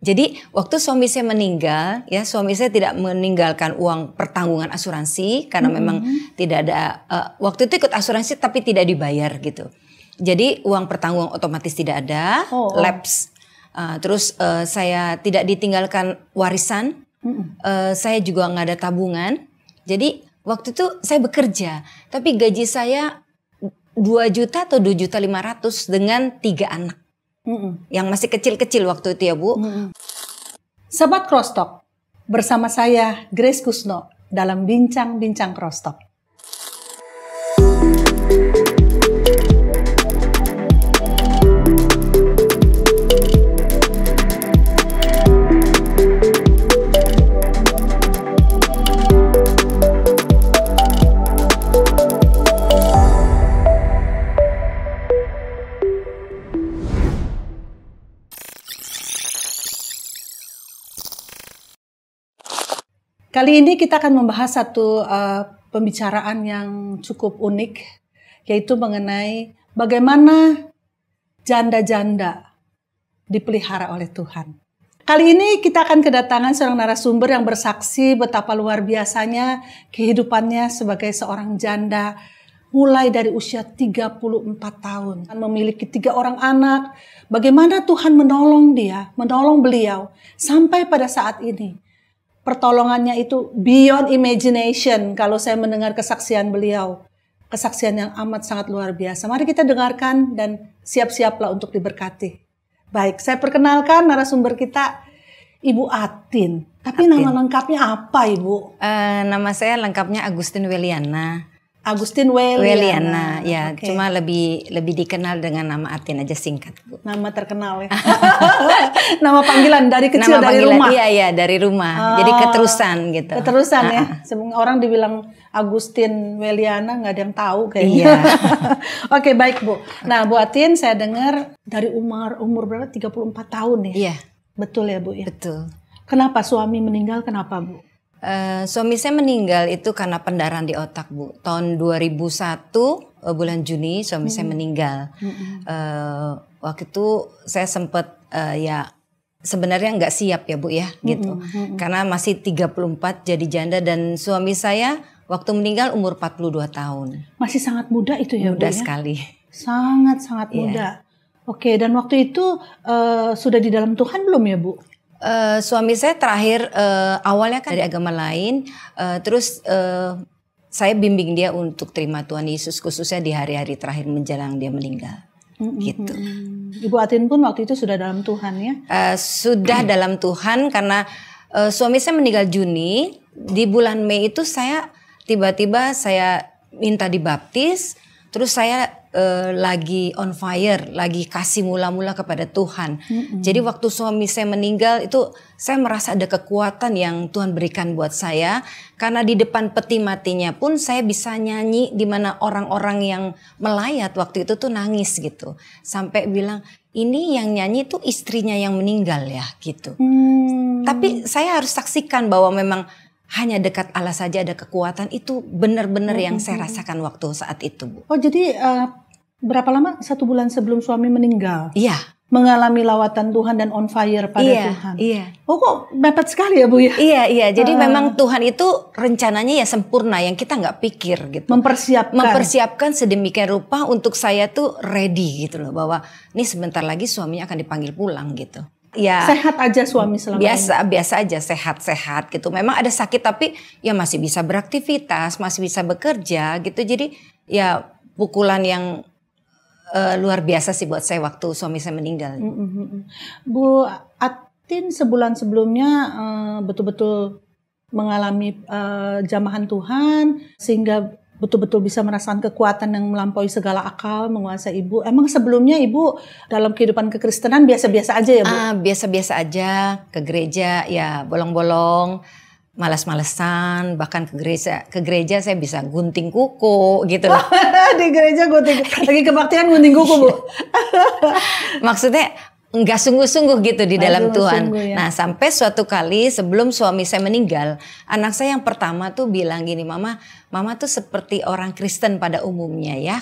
Jadi waktu suami saya meninggal, ya suami saya tidak meninggalkan uang pertanggungan asuransi karena memang tidak ada waktu itu ikut asuransi tapi tidak dibayar gitu. Jadi uang pertanggungan otomatis tidak ada, lapse. Terus saya tidak ditinggalkan warisan, saya juga nggak ada tabungan. Jadi waktu itu saya bekerja, tapi gaji saya 2 juta atau 2.500.000 dengan 3 anak. Yang masih kecil-kecil waktu itu ya Bu. Sobat Crosstalk, bersama saya Grace Kusno dalam Bincang-Bincang Crosstalk. Kali ini kita akan membahas satu pembicaraan yang cukup unik, yaitu mengenai bagaimana janda-janda dipelihara oleh Tuhan. Kali ini kita akan kedatangan seorang narasumber yang bersaksi betapa luar biasanya kehidupannya sebagai seorang janda, mulai dari usia 34 tahun, memiliki 3 orang anak, bagaimana Tuhan menolong dia, menolong beliau, sampai pada saat ini. Pertolongannya itu beyond imagination kalau saya mendengar kesaksian beliau. Kesaksian yang amat sangat luar biasa. Mari kita dengarkan dan siap-siaplah untuk diberkati. Baik, saya perkenalkan narasumber kita, Ibu Atin. Tapi nama lengkapnya apa, Ibu? Nama saya lengkapnya Agustin Weliana. Agustin Weliana, ya, okay. Cuma lebih dikenal dengan nama Atin aja, singkat Bu. Nama terkenal ya. Nama panggilan dari kecil, nama dari panggilan, rumah. Iya dari rumah. Jadi keterusan gitu. Keterusan ya. Orang dibilang Agustin Weliana nggak ada yang tahu kayaknya. Iya. Oke, baik Bu. Nah Bu Atin, saya dengar dari umur berapa? 34 tahun ya. Iya. Betul ya Bu ya. Betul. Kenapa suami meninggal? Kenapa Bu? Suami saya meninggal itu karena pendarahan di otak Bu. Tahun 2001 bulan Juni suami saya meninggal. Waktu itu saya sempat ya sebenarnya nggak siap ya Bu ya gitu. Karena masih 34 jadi janda dan suami saya waktu meninggal umur 42 tahun. Masih sangat muda itu ya Bu? Muda sekali. Sangat muda. Oke, dan waktu itu sudah di dalam Tuhan belum ya Bu? Suami saya terakhir awalnya kan dari agama lain, terus saya bimbing dia untuk terima Tuhan Yesus khususnya di hari-hari terakhir menjelang dia meninggal, gitu. Ibu Atin pun waktu itu sudah dalam Tuhan ya? Sudah dalam Tuhan karena suami saya meninggal Juni, di bulan Mei itu saya tiba-tiba saya minta dibaptis, terus saya lagi on fire, lagi kasih mula-mula kepada Tuhan. Jadi waktu suami saya meninggal itu saya merasa ada kekuatan yang Tuhan berikan buat saya. Karena di depan peti matinya pun saya bisa nyanyi di mana orang-orang yang melayat waktu itu tuh nangis gitu. Sampai bilang ini yang nyanyi tuh istrinya yang meninggal ya gitu. Tapi saya harus saksikan bahwa memang hanya dekat Allah saja ada kekuatan, itu benar-benar yang saya rasakan waktu saat itu Bu. Oh jadi berapa lama? 1 bulan sebelum suami meninggal? Iya. Mengalami lawatan Tuhan dan on fire pada Tuhan? Iya. Oh kok mepet sekali ya Bu ya? Iya. Jadi memang Tuhan itu rencananya ya sempurna yang kita nggak pikir gitu. Mempersiapkan sedemikian rupa untuk saya tuh ready gitu loh. Bahwa ini sebentar lagi suaminya akan dipanggil pulang gitu. Ya, sehat aja suami selama biasa aja sehat gitu. Memang ada sakit tapi ya masih bisa beraktivitas, masih bisa bekerja gitu. Jadi ya pukulan yang luar biasa sih buat saya waktu suami saya meninggal. Bu Atin sebulan sebelumnya betul-betul mengalami jamahan Tuhan sehingga betul-betul bisa merasakan kekuatan yang melampaui segala akal menguasai Ibu. Emang sebelumnya Ibu dalam kehidupan kekristenan biasa-biasa aja ya Bu? Biasa-biasa aja, ke gereja ya bolong-bolong, malas-malesan, bahkan ke gereja saya bisa gunting kuku gitu loh. Di gereja gunting, lagi kebaktian gunting kuku Bu? Maksudnya nggak sungguh-sungguh gitu di dalam Tuhan. Ya. Nah, sampai suatu kali sebelum suami saya meninggal, anak saya yang pertama tuh bilang gini, Mama tuh seperti orang Kristen pada umumnya ya,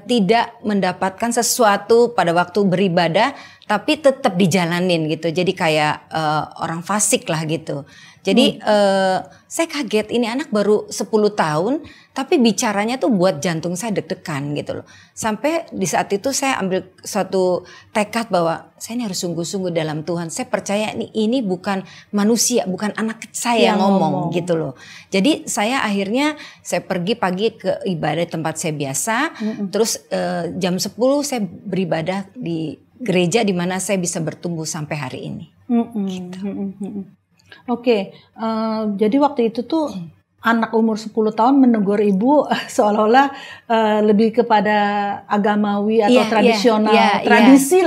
tidak mendapatkan sesuatu pada waktu beribadah, tapi tetap dijalanin gitu. Jadi kayak orang fasik lah gitu. Jadi saya kaget, ini anak baru 10 tahun tapi bicaranya tuh buat jantung saya deg-degan gitu loh. Sampai di saat itu saya ambil suatu tekad bahwa saya ini harus sungguh-sungguh dalam Tuhan. Saya percaya ini bukan manusia, bukan anak saya yang ngomong gitu loh. Jadi saya akhirnya saya pergi pagi ke ibadah tempat saya biasa. Terus jam 10 saya beribadah di gereja di mana saya bisa bertumbuh sampai hari ini. Gitu. Oke, jadi waktu itu tuh anak umur 10 tahun menegur ibu seolah-olah lebih kepada agamawi atau tradisional, tradisi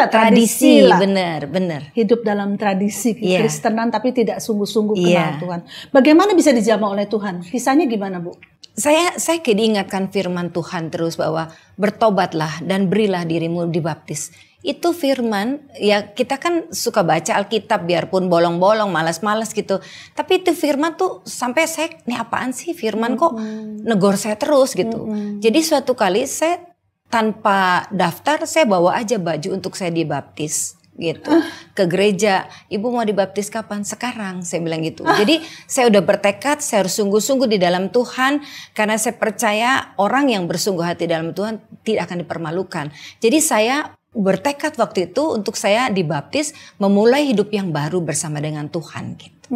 lah. Benar. Hidup dalam tradisi Kristenan tapi tidak sungguh-sungguh kenal Tuhan. Bagaimana bisa dijamah oleh Tuhan? Kisahnya gimana, Bu? Saya diingatkan firman Tuhan terus bahwa bertobatlah dan berilah dirimu dibaptis. Itu firman, ya kita kan suka baca Alkitab biarpun bolong-bolong, malas-malas gitu. Tapi itu firman tuh sampai saya, ini apaan sih firman kok negor saya terus gitu. Jadi suatu kali saya tanpa daftar saya bawa aja baju untuk saya dibaptis gitu ke gereja. Ibu mau dibaptis kapan? Sekarang, saya bilang gitu. Jadi saya udah bertekad saya harus sungguh-sungguh di dalam Tuhan karena saya percaya orang yang bersungguh hati dalam Tuhan tidak akan dipermalukan. Jadi saya bertekad waktu itu untuk saya dibaptis memulai hidup yang baru bersama dengan Tuhan gitu.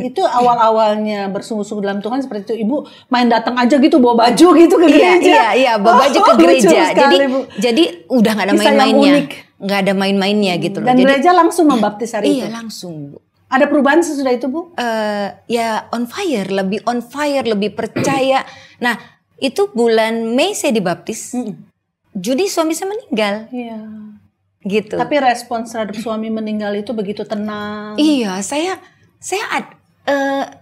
Itu awal-awalnya bersungguh-sungguh dalam Tuhan seperti itu. Ibu main datang aja gitu bawa baju gitu ke gereja. Iya, bawa baju ke gereja. Jadi udah nggak ada main-mainnya. Nggak ada main-mainnya gitu loh. Dan gereja langsung membaptis hari itu? Iya langsung, Bu. Ada perubahan sesudah itu, Bu? Ya on fire, lebih percaya. Nah itu bulan Mei saya dibaptis. Juni suami saya meninggal. Iya. Gitu. Tapi respons terhadap suami meninggal itu begitu tenang. Iya, saya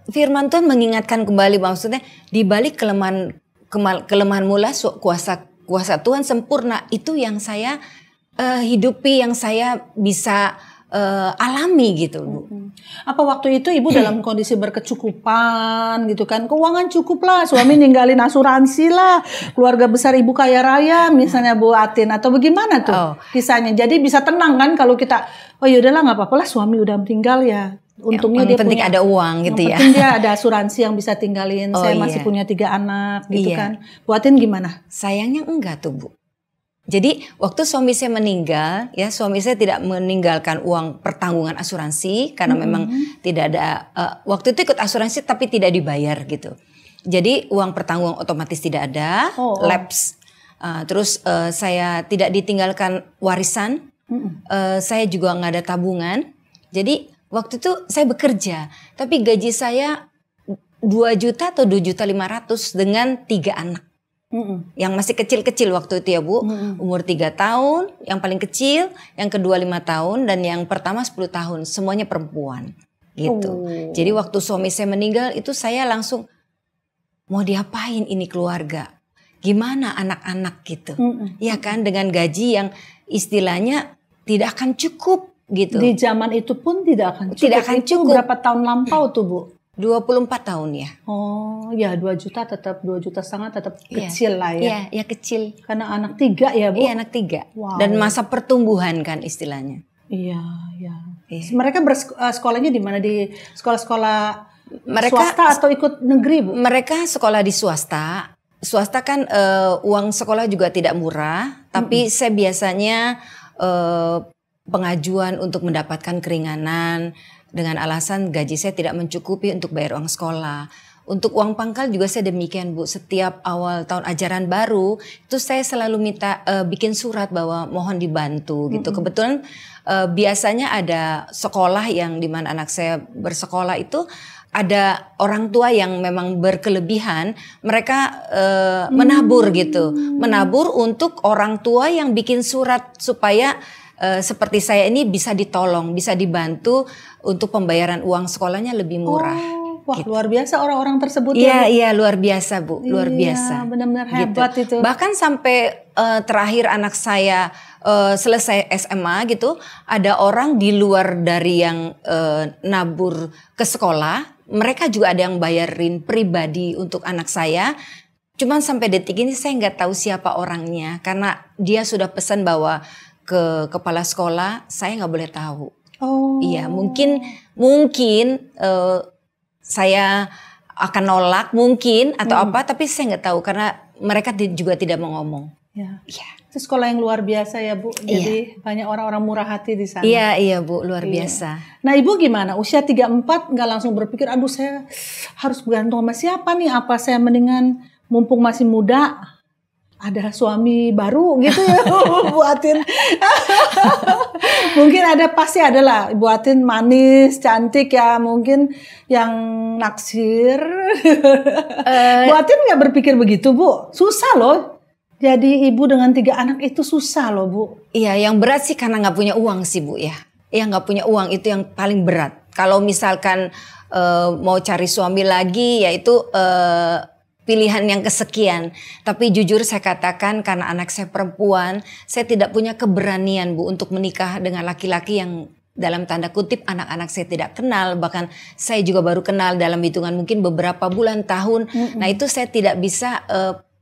firman Tuhan mengingatkan kembali, maksudnya di balik kelemahan mula kuasa Tuhan sempurna, itu yang saya hidupi, yang saya bisa alami gitu, Bu. Apa waktu itu Ibu dalam kondisi berkecukupan gitu kan? Keuangan cukup lah, suami ninggalin asuransi lah, keluarga besar Ibu kaya raya misalnya Bu Atin, atau bagaimana tuh kisahnya? Jadi bisa tenang kan kalau kita, oh yaudahlah nggak apa-apa lah suami udah meninggal ya. Untungnya dia penting punya, ada uang gitu ya. Penting dia ada asuransi yang bisa tinggalin. Saya masih punya 3 anak gitu kan. Bu Atin gimana? Sayangnya enggak tuh, Bu. Jadi waktu suami saya meninggal, ya suami saya tidak meninggalkan uang pertanggungan asuransi karena memang tidak ada waktu itu ikut asuransi tapi tidak dibayar gitu. Jadi uang pertanggungan otomatis tidak ada, lapse. Terus saya tidak ditinggalkan warisan, saya juga nggak ada tabungan. Jadi waktu itu saya bekerja, tapi gaji saya 2 juta atau 2.500.000 dengan 3 anak. Yang masih kecil-kecil waktu itu ya Bu, umur 3 tahun, yang paling kecil, yang kedua 5 tahun, dan yang pertama 10 tahun, semuanya perempuan gitu. Jadi waktu suami saya meninggal itu saya langsung, mau diapain ini keluarga, gimana anak-anak gitu, ya kan, dengan gaji yang istilahnya tidak akan cukup gitu. Di zaman itu pun tidak akan cukup. Tidak akan cukup. Berapa tahun lampau tuh Bu? 24 tahun ya. Oh ya 2 juta tetap 2,5 juta tetap kecil lah ya. Iya kecil. Karena anak 3 ya Bu? Iya anak 3. Wow. Dan masa pertumbuhan kan istilahnya. Iya. Mereka sekolahnya di mana? Di sekolah-sekolah swasta atau ikut negeri Bu? Mereka sekolah di swasta. Swasta kan uang sekolah juga tidak murah. Tapi saya biasanya pengajuan untuk mendapatkan keringanan dengan alasan gaji saya tidak mencukupi untuk bayar uang sekolah. Untuk uang pangkal juga saya demikian Bu. Setiap awal tahun ajaran baru itu saya selalu minta bikin surat bahwa mohon dibantu gitu. Kebetulan biasanya ada sekolah yang dimana anak saya bersekolah itu ada orang tua yang memang berkelebihan, mereka menabur gitu, menabur untuk orang tua yang bikin surat supaya seperti saya ini bisa ditolong, bisa dibantu untuk pembayaran uang sekolahnya lebih murah. Wah gitu. Luar biasa orang-orang tersebut ya. Iya luar biasa Bu, luar biasa. Benar-benar hebat gitu. Bahkan sampai terakhir anak saya selesai SMA gitu, ada orang di luar dari yang nabur ke sekolah, mereka juga ada yang bayarin pribadi untuk anak saya. Cuman sampai detik ini saya nggak tahu siapa orangnya, karena dia sudah pesan bahwa ke kepala sekolah saya nggak boleh tahu. Oh. Iya, mungkin saya akan nolak mungkin atau apa, tapi saya nggak tahu karena mereka juga tidak mau ngomong. Ya. Itu sekolah yang luar biasa ya Bu. Jadi banyak orang-orang murah hati di sana. Iya Bu, luar biasa. Nah Ibu gimana? Usia 34 nggak langsung berpikir, aduh saya harus bergantung sama siapa nih? Apa saya mendingan mumpung masih muda ada suami baru gitu ya Bu Atin. Mungkin pasti ada lah Bu Atin manis, cantik ya, mungkin yang naksir. Bu Atin nggak berpikir begitu Bu? Susah loh. Jadi ibu dengan 3 anak itu susah loh Bu. Iya, yang berat sih karena nggak punya uang sih Bu ya. Yang nggak punya uang itu yang paling berat. Kalau misalkan mau cari suami lagi, yaitu pilihan yang kesekian. Tapi jujur saya katakan karena anak saya perempuan, saya tidak punya keberanian Bu untuk menikah dengan laki-laki yang dalam tanda kutip anak-anak saya tidak kenal. Bahkan saya juga baru kenal dalam hitungan mungkin beberapa bulan, tahun. Nah itu saya tidak bisa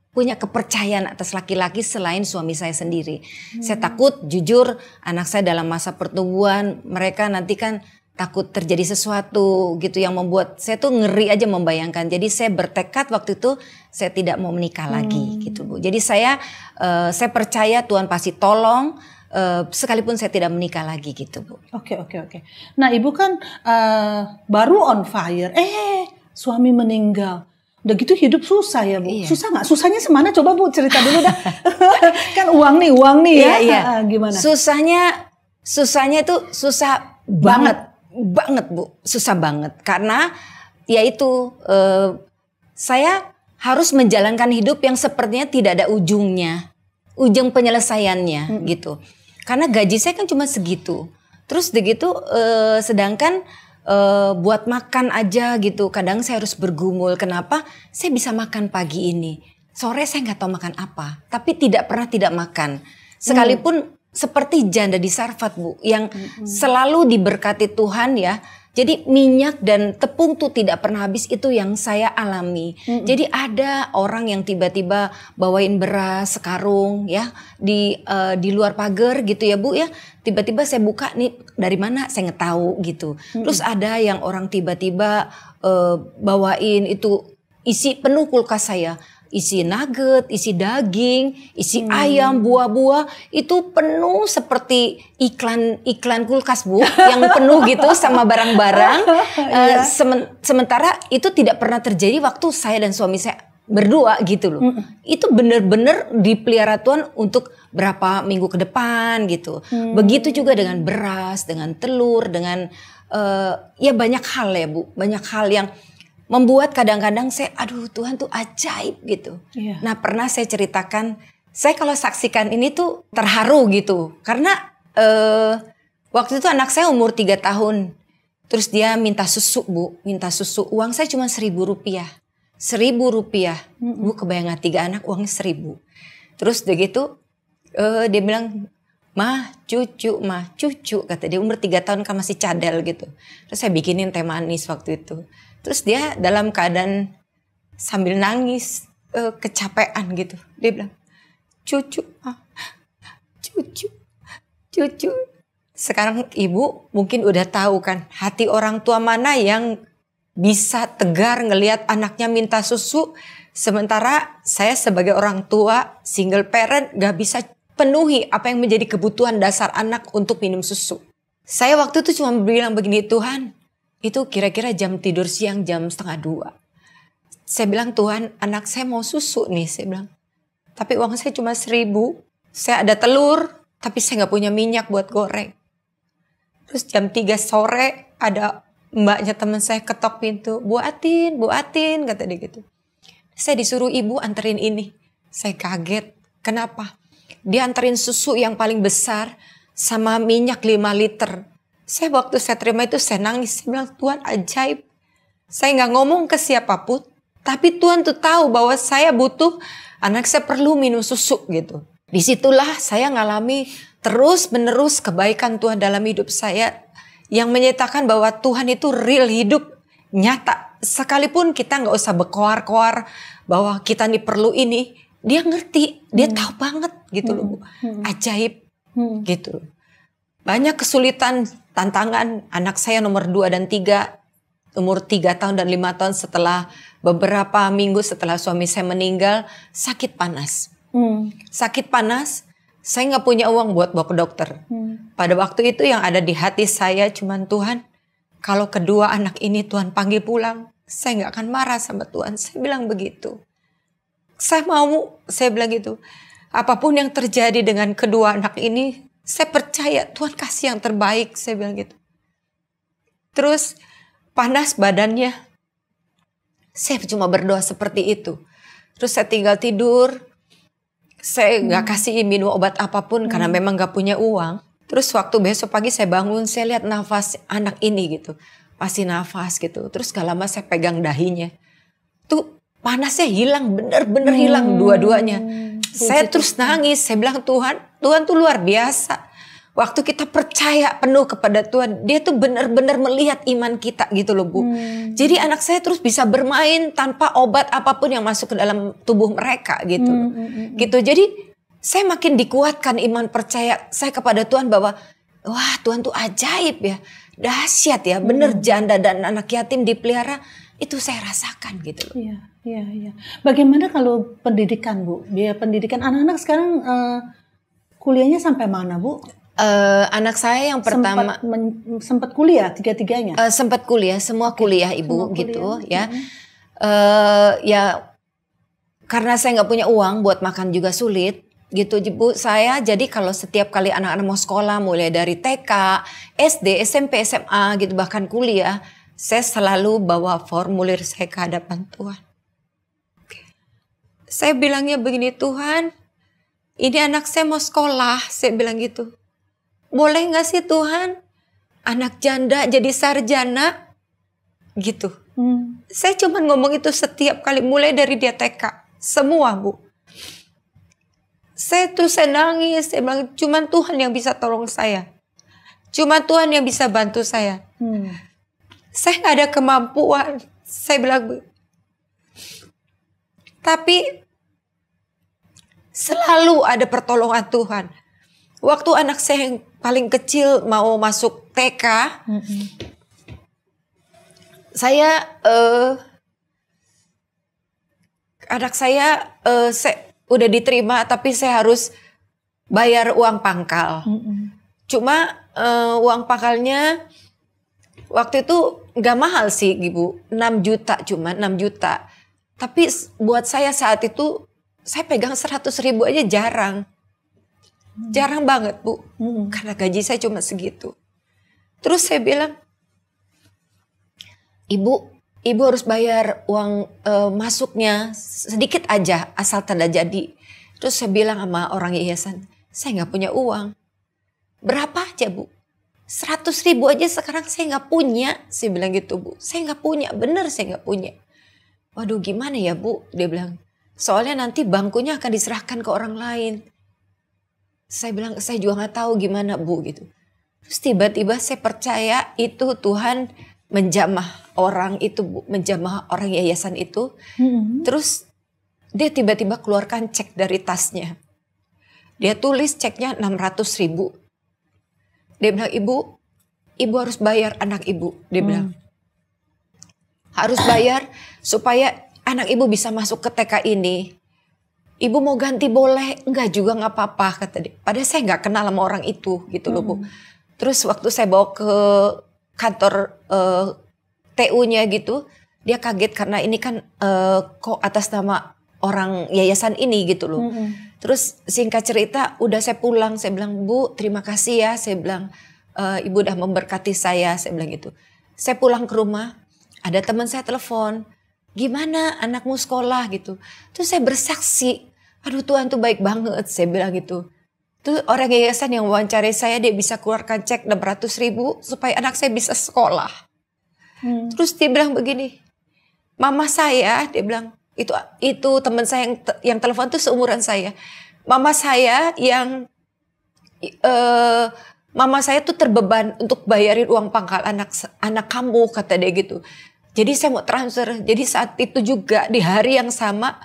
punya kepercayaan atas laki-laki selain suami saya sendiri. Saya takut jujur anak saya dalam masa pertumbuhan, mereka nanti kan takut terjadi sesuatu gitu yang membuat saya tuh ngeri aja membayangkan. Jadi saya bertekad waktu itu saya tidak mau menikah lagi gitu Bu. Jadi saya percaya Tuhan pasti tolong sekalipun saya tidak menikah lagi gitu Bu. Oke. Nah Ibu kan baru on fire, suami meninggal. Udah gitu hidup susah ya Bu. Iya. Susah nggak? Susahnya semana? Coba Bu cerita dulu dah. Kan uang nih ya. Iya. Gimana? Susahnya itu susah banget Bu. Susah banget karena yaitu saya harus menjalankan hidup yang sepertinya tidak ada ujung penyelesaiannya gitu. Karena gaji saya kan cuma segitu. Terus begitu sedangkan buat makan aja gitu. Kadang saya harus bergumul. Kenapa? Saya bisa makan pagi ini. Sore saya nggak tahu makan apa. Tapi tidak pernah tidak makan. Sekalipun seperti janda di Sarfat Bu. Yang selalu diberkati Tuhan ya. Jadi minyak dan tepung tuh tidak pernah habis, itu yang saya alami. Jadi ada orang yang tiba-tiba bawain beras sekarung ya di luar pagar gitu ya Bu ya. Tiba-tiba saya buka nih dari mana saya nggak tahu gitu. Terus ada yang orang tiba-tiba bawain itu isi penuh kulkas saya. Isi nugget, isi daging, isi ayam, buah-buah, itu penuh seperti iklan kulkas Bu, yang penuh gitu sama barang-barang. Sementara itu tidak pernah terjadi waktu saya dan suami saya berdua gitu loh. Itu benar-benar dipelihara Tuhan untuk berapa minggu ke depan gitu. Begitu juga dengan beras, dengan telur, dengan ya banyak hal ya Bu, banyak hal yang membuat kadang-kadang saya, aduh Tuhan tuh ajaib gitu. Yeah. Nah pernah saya ceritakan, saya kalau saksikan ini tuh terharu gitu. Karena waktu itu anak saya umur 3 tahun. Terus dia minta susu Bu, minta susu. Uang saya cuma Rp1.000. Rp1.000. Bu kebayang 3 anak uangnya 1.000. Terus begitu dia bilang, mah cucu, kata dia, umur 3 tahun kan masih cadel gitu. Terus saya bikinin teh manis waktu itu. Terus dia dalam keadaan sambil nangis, kecapean gitu. Dia bilang, cucu. Sekarang ibu mungkin udah tahu kan, hati orang tua mana yang bisa tegar ngelihat anaknya minta susu. Sementara saya sebagai orang tua, single parent, gak bisa penuhi apa yang menjadi kebutuhan dasar anak untuk minum susu. Saya waktu itu cuma bilang begini, Tuhan, itu kira-kira jam tidur siang jam 1:30. Saya bilang, Tuhan anak saya mau susu nih, saya bilang. Tapi uang saya cuma 1.000. Saya ada telur, tapi saya gak punya minyak buat goreng. Terus jam 3 sore ada mbaknya teman saya ketok pintu. Bu Atin, kata dia gitu. Saya disuruh ibu anterin ini. Saya kaget. Kenapa? Dia anterin susu yang paling besar sama minyak 5 liter. Saya waktu saya terima itu saya nangis. Saya bilang, Tuhan ajaib. Saya gak ngomong ke siapapun. Tapi Tuhan tuh tahu bahwa saya butuh, anak saya perlu minum susu gitu. Disitulah saya ngalami terus menerus kebaikan Tuhan dalam hidup saya, yang menyatakan bahwa Tuhan itu real, hidup, nyata. Sekalipun kita nggak usah berkoar-koar bahwa kita nih perlu ini, dia ngerti, dia tahu banget gitu loh Bu. Ajaib gitu. Banyak kesulitan, tantangan. Anak saya nomor 2 dan 3, umur 3 tahun dan 5 tahun, setelah beberapa minggu setelah suami saya meninggal, sakit panas. Sakit panas, saya nggak punya uang buat bawa ke dokter. Pada waktu itu yang ada di hati saya cuman, Tuhan, kalau kedua anak ini Tuhan panggil pulang, saya nggak akan marah sama Tuhan. Saya bilang begitu. Saya bilang gitu. Apapun yang terjadi dengan kedua anak ini, saya percaya Tuhan kasih yang terbaik, saya bilang gitu. Terus panas badannya, saya cuma berdoa seperti itu. Terus saya tinggal tidur, saya nggak kasih minum obat apapun karena memang nggak punya uang. Terus waktu besok pagi saya bangun, saya lihat nafas anak ini gitu, masih nafas gitu. Terus gak lama saya pegang dahinya, tuh panasnya hilang, bener-bener hilang dua-duanya. Saya terus nangis, saya bilang Tuhan tuh luar biasa. Waktu kita percaya penuh kepada Tuhan, dia tuh benar-benar melihat iman kita gitu loh Bu. Jadi anak saya terus bisa bermain tanpa obat apapun yang masuk ke dalam tubuh mereka gitu. Gitu. Jadi saya makin dikuatkan iman percaya saya kepada Tuhan bahwa wah Tuhan tuh ajaib ya, dahsyat ya, bener janda dan anak yatim dipelihara, itu saya rasakan gitu loh. Iya. Bagaimana kalau pendidikan Bu? Biaya pendidikan anak-anak sekarang kuliahnya sampai mana Bu? Anak saya yang pertama sempat kuliah tiga-tiganya? Sempat kuliah, semua kuliah Ibu, semua gitu kuliah. Ya. Ya karena saya nggak punya uang buat makan juga sulit. Gitu Bu, saya jadi kalau setiap kali anak-anak mau sekolah, mulai dari TK, SD, SMP, SMA gitu, bahkan kuliah, saya selalu bawa formulir saya ke hadapan Tuhan. Saya bilangnya begini, Tuhan, ini anak saya mau sekolah, saya bilang gitu. Boleh gak sih Tuhan, anak janda jadi sarjana? Gitu. Saya cuma ngomong itu setiap kali, mulai dari dia TK, semua Bu. Saya nangis, saya bilang cuma Tuhan yang bisa tolong saya. Cuma Tuhan yang bisa bantu saya. Saya gak ada kemampuan, saya bilang. Tapi selalu ada pertolongan Tuhan. Waktu anak saya yang paling kecil mau masuk TK, saya anak saya udah diterima, tapi saya harus bayar uang pangkal. Cuma uang pangkalnya waktu itu gak mahal sih Ibu, 6 juta cuma 6 juta. Tapi buat saya saat itu, saya pegang 100.000 aja jarang. Jarang banget Bu, karena gaji saya cuma segitu. Terus saya bilang, Ibu harus bayar uang masuknya sedikit aja, asal tanda jadi. Terus saya bilang sama orang yayasan, saya gak punya uang. Berapa aja Bu? 100.000 aja sekarang saya gak punya. Saya bilang gitu Bu, saya gak punya, bener saya gak punya. Waduh gimana ya Bu, dia bilang. Soalnya nanti bangkunya akan diserahkan ke orang lain. Saya bilang, saya juga gak tahu gimana Bu gitu. Terus tiba-tiba saya percaya itu Tuhan menjamah orang itu Bu, menjamah orang yayasan itu. Terus dia tiba-tiba keluarkan cek dari tasnya. Dia tulis ceknya 600.000. Dia bilang, Ibu harus bayar anak Ibu. Dia bilang, harus bayar supaya anak Ibu bisa masuk ke TK ini. Ibu mau ganti boleh? Enggak juga, gak apa-apa kata dia. Padahal saya gak kenal sama orang itu gitu loh Bu. Terus waktu saya bawa ke kantor TU-nya gitu, dia kaget karena ini kan kok atas nama orang yayasan ini gitu loh. Terus singkat cerita udah saya pulang, saya bilang Bu terima kasih ya, saya bilang Ibu udah memberkati saya bilang gitu. Saya pulang ke rumah, ada teman saya telepon, gimana anakmu sekolah gitu. Terus saya bersaksi, aduh Tuhan tuh baik banget, saya bilang gitu. Tuh orang yayasan yang wawancarai saya, dia bisa keluarkan cek 600.000 supaya anak saya bisa sekolah. Terus dia bilang begini, mama saya, dia bilang itu teman saya yang telepon tuh seumuran saya. mama saya yang mama saya tuh terbeban untuk bayarin uang pangkal anak kamu, kata dia gitu. Jadi saya mau transfer. Jadi saat itu juga di hari yang sama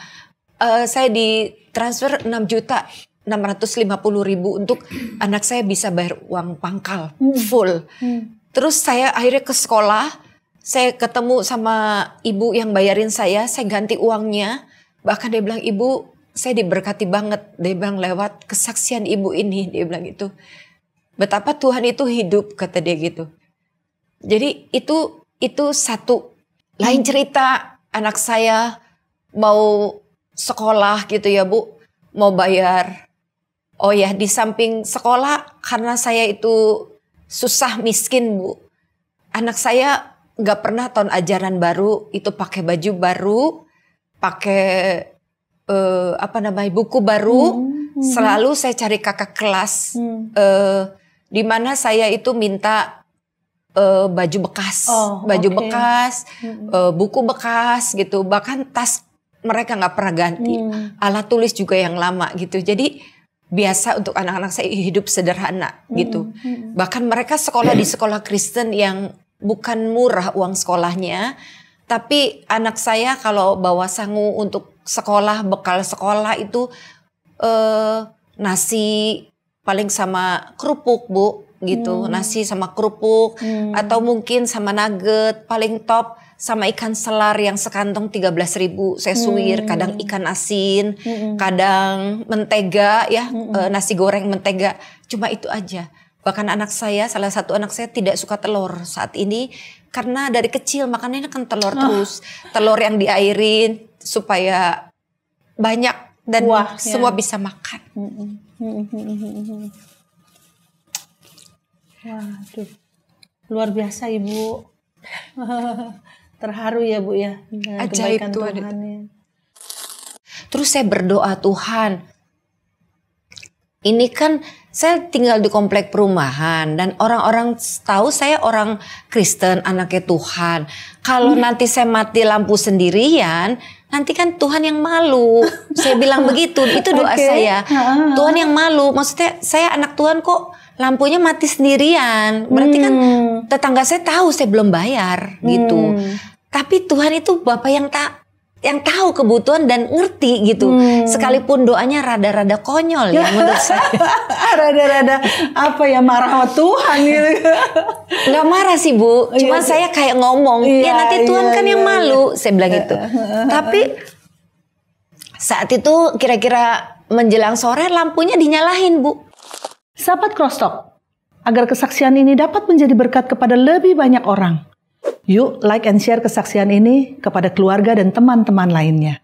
saya ditransfer 6.650.000 untuk anak saya bisa bayar uang pangkal full. Terus saya akhirnya ke sekolah, saya ketemu sama ibu yang bayarin saya ganti uangnya. Bahkan dia bilang, ibu saya diberkati banget. Dia bilang lewat kesaksian ibu ini, dia bilang gitu. Betapa Tuhan itu hidup, kata dia gitu. Jadi itu satu. Lain cerita, anak saya mau sekolah gitu ya Bu, mau bayar. Oh ya, di samping sekolah karena saya itu susah miskin Bu. Anak saya gak pernah tahun ajaran baru itu pakai baju baru, pakai buku baru. Selalu saya cari kakak kelas di mana saya itu minta baju bekas, bekas, buku bekas gitu. Bahkan tas mereka nggak pernah ganti, alat tulis juga yang lama gitu. Jadi biasa untuk anak-anak saya hidup sederhana gitu. Bahkan mereka sekolah di sekolah Kristen yang bukan murah uang sekolahnya, tapi anak saya kalau bawa sangu untuk sekolah, bekal sekolah itu nasi paling sama kerupuk Bu gitu, nasi sama kerupuk atau mungkin sama nugget, paling top sama ikan selar yang sekantong 13.000 saya suwir, kadang ikan asin, kadang mentega ya, nasi goreng mentega, cuma itu aja. Bahkan anak saya, salah satu anak saya tidak suka telur saat ini karena dari kecil makanannya kan telur terus, telur yang diairin supaya banyak dan semua bisa makan. Waduh, luar biasa Ibu. Terharu ya Bu ya, dengan kebaikan Tuhan ya. Terus saya berdoa, Tuhan, ini kan saya tinggal di komplek perumahan dan orang-orang tahu saya orang Kristen, anaknya Tuhan. Kalau nanti saya mati lampu sendirian, nanti kan Tuhan yang malu. Saya bilang begitu, itu doa saya. Tuhan yang malu, maksudnya saya anak Tuhan kok lampunya mati sendirian. Berarti kan tetangga saya tahu saya belum bayar gitu. Tapi Tuhan itu Bapa yang tahu kebutuhan dan ngerti gitu. Sekalipun doanya rada-rada konyol ya menurut saya. Rada-rada apa ya, marah sama Tuhan gitu. Nggak marah sih Bu, cuma saya kayak ngomong, ya nanti Tuhan kan yang malu, saya bilang gitu. Tapi saat itu kira-kira menjelang sore lampunya dinyalahin Bu. Sahabat Crosstalk, agar kesaksian ini dapat menjadi berkat kepada lebih banyak orang, yuk like and share kesaksian ini kepada keluarga dan teman-teman lainnya.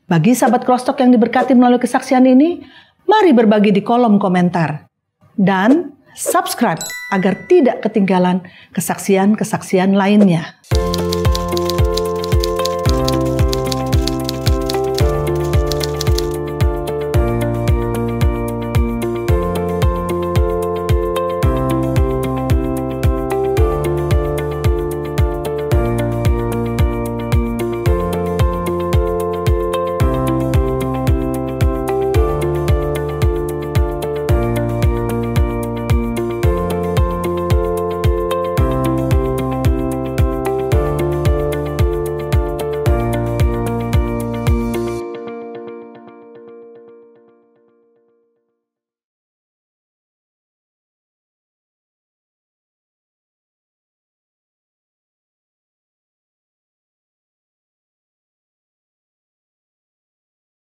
Bagi sahabat Crosstalk yang diberkati melalui kesaksian ini, mari berbagi di kolom komentar. Dan subscribe agar tidak ketinggalan kesaksian-kesaksian lainnya.